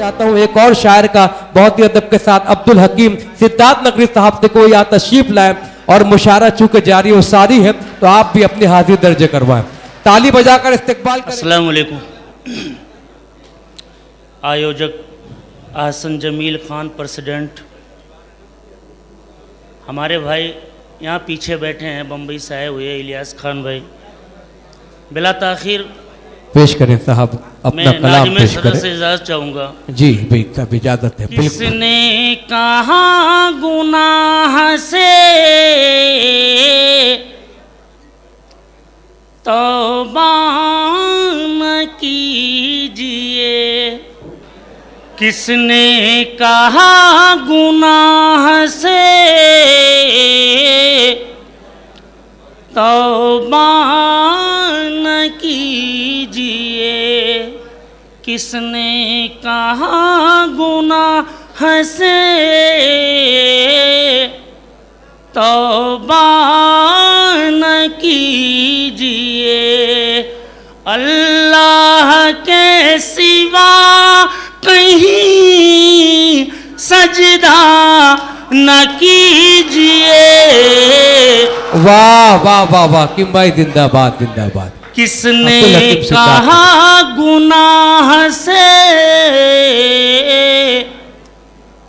चाहता हूँ एक और शायर का बहुत ही अदब के साथ अब्दुल हकीम सिद्धार्थ नगरी साहब से कोई यहाँ तशरीफ लाए और मुशायरा चूंकि जारी और सारी है तो आप भी अपनी हाजिर दर्ज करवाएं। ताली बजाकर इस्तकबाल करें। अस्सलाम वालेकुम। आयोजक आहसन जमील खान प्रेसिडेंट, हमारे भाई यहाँ पीछे बैठे हैं, बम्बई से आए हुए इलियास खान भाई, बिला ताखिर पेश करें साहब अपना कलाम पेश करें। से इजाज़त चाहूँगा। जी भाई सब इजाजत है। किसने कहा गुनाह से तौबा न कीजिए, किसने कहा गुनाह से तौबा न कीजिए, किसने कहा गुनाह से तौबा न कीजिए, अल्लाह के सिवा कहीं सजदा न कीजिए। वाह वाह वाह वाह किम भाई जिंदाबाद जिंदाबाद। किसने कहा गुनाह से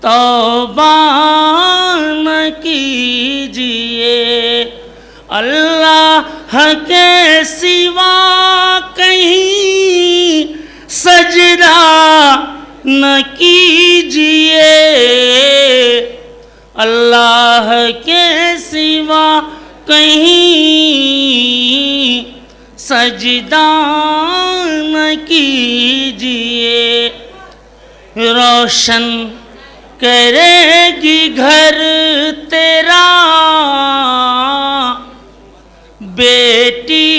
तौबा न कीजिए, अल्लाह के सिवा कहीं सजदा न कीजिए, अल्लाह के सिवा कहीं सजदा न कीजिए, रोशन करेगी घर तेरा बेटी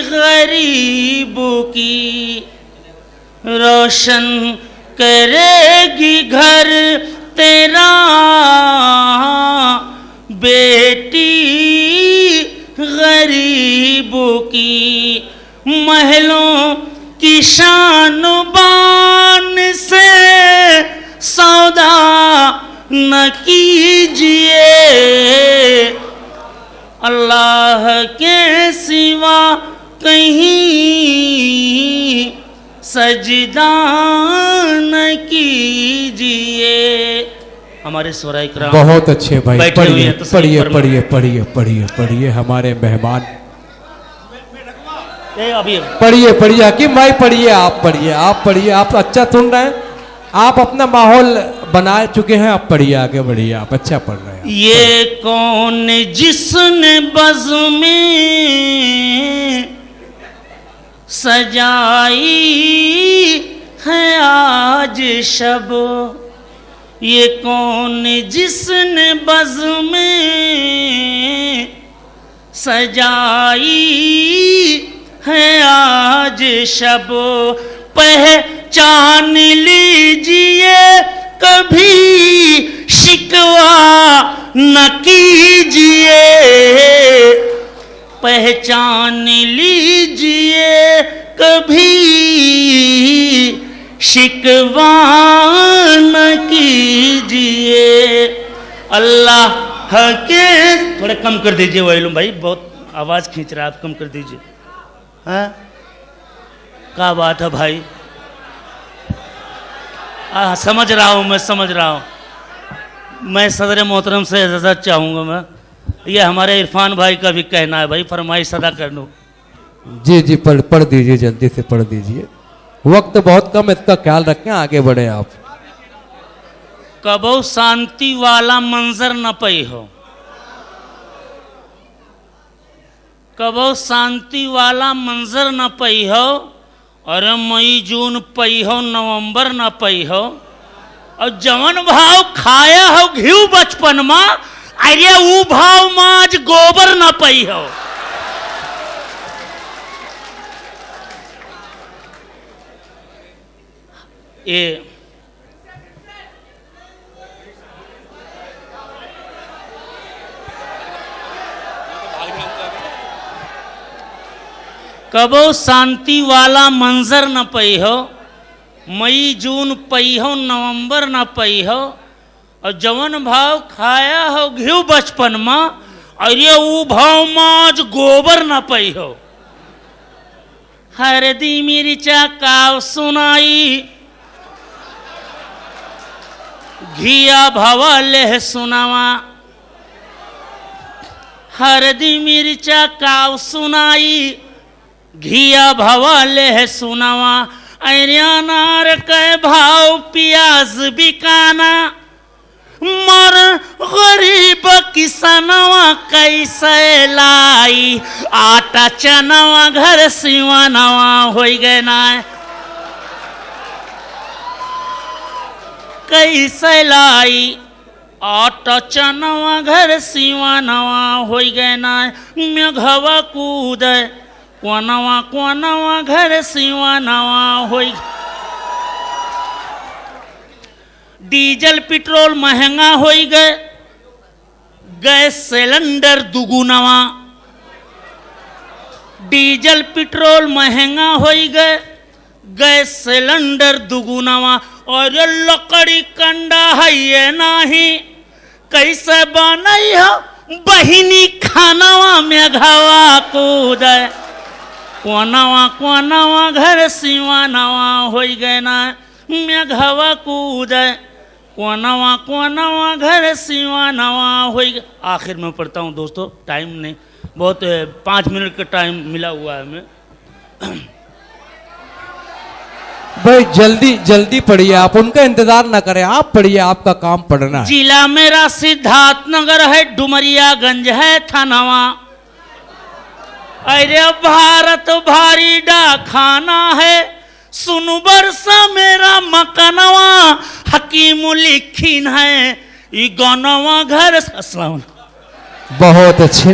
गरीबों की, रोशन करेगी घर तेरा बेटी गरीबों की, महलों की शान बान से सौदा न कीजिए, अल्लाह के सिवा कहीं सजदा न कीजिए। हमारे स्वराय कराम बहुत अच्छे भाई, पढ़िए तो पढ़िए पढ़िए पढ़िए पढ़िए पढ़िए हमारे मेहमान अभी पढ़िए पढ़िए हकीम भाई पढ़िए, आप पढ़िए आप पढ़िए, आप अच्छा सुन रहे हैं, आप अपना माहौल बना चुके हैं, आप पढ़िए आगे बढ़िए, आप अच्छा पढ़ रहे हैं। ये कौन जिसने बज़्म में सजाई है आज शब, ये कौन जिसने बज़्म में सजाई है आज शब, पहचान लीजिए कभी शिकवा न कीजिए, पहचान लीजिए कभी शिकवा न कीजिए, अल्लाह के थोड़ा कम कर दीजिए वैलुम भाई, बहुत आवाज़ खींच रहा है, आप कम कर दीजिए। हाँ क्या बात है भाई, समझ रहा हूँ मैं, समझ रहा हूँ मैं, सदर मोहतरम से इजाज़त चाहूँगा मैं, ये हमारे इरफान भाई का भी कहना है भाई, फरमाइश अदा कर लो। जी जी पढ़ दीजिए, जल्दी से पढ़ दीजिए, वक्त बहुत कम, इसका ख्याल रखें, आगे बढ़े आप। कबो शांति वाला मंजर न पई हो, कबो शांति वाला मंजर न पई हो, और मई जून पई हो नवंबर न पई हो, और जवन भाव खाया हो घी बचपन में, अरे ऊ भाव में आज गोबर न पई हो। ये कबो शांति वाला मंजर न पई हो, मई जून पहियो नवंबर न पहियो और जवन भाव खाया हो घी बचपन में अरे वो भाव माज गोबर न पहियो हरदी मिर्चा काव सुनाई घिया भवा लेह सुनावा हरदी मिर्चा काव सुनाई घिया भवा लेह सुनावा अनार के भाव प्याज बिकाना मर गरीब किसनवा कैसे लाई आटा चनवा घर सिवानवा हो गए ना कैसे लाई आटा चनवा घर सिवानवा हो गए ना मेघवा कूद कोनवा कोनवा घर सिवानवा हो डीजल पेट्रोल महंगा हो गए गैस सिलेंडर दुगुनवा डीजल पेट्रोल महंगा हो गए गैस सिलेंडर दुगुनवा और लकड़ी कंडा है ये नहीं कैसे बनई हो बहिनी खानवा में घवा कूद कोनवा कोनवा घर सिवानवा हो गए ना मैं घवा कूद कोनवा कोनवा घर सिवानवा हो गया। आखिर में पढ़ता हूँ दोस्तों, टाइम नहीं बहुत 5 मिनट का टाइम मिला हुआ है हमें। भाई जल्दी जल्दी पढ़िए, आप उनका इंतजार ना करें, आप पढ़िए, आपका काम पढ़ना है। जिला मेरा सिद्धार्थनगर है, डुमरियागंज है थानावा। अरे भारत भारी डाखाना है, सुनु बरसा मेरा मकनवा। हकीम लिखीन है ई गनवा घर। अस्सलाम। बहुत अच्छे।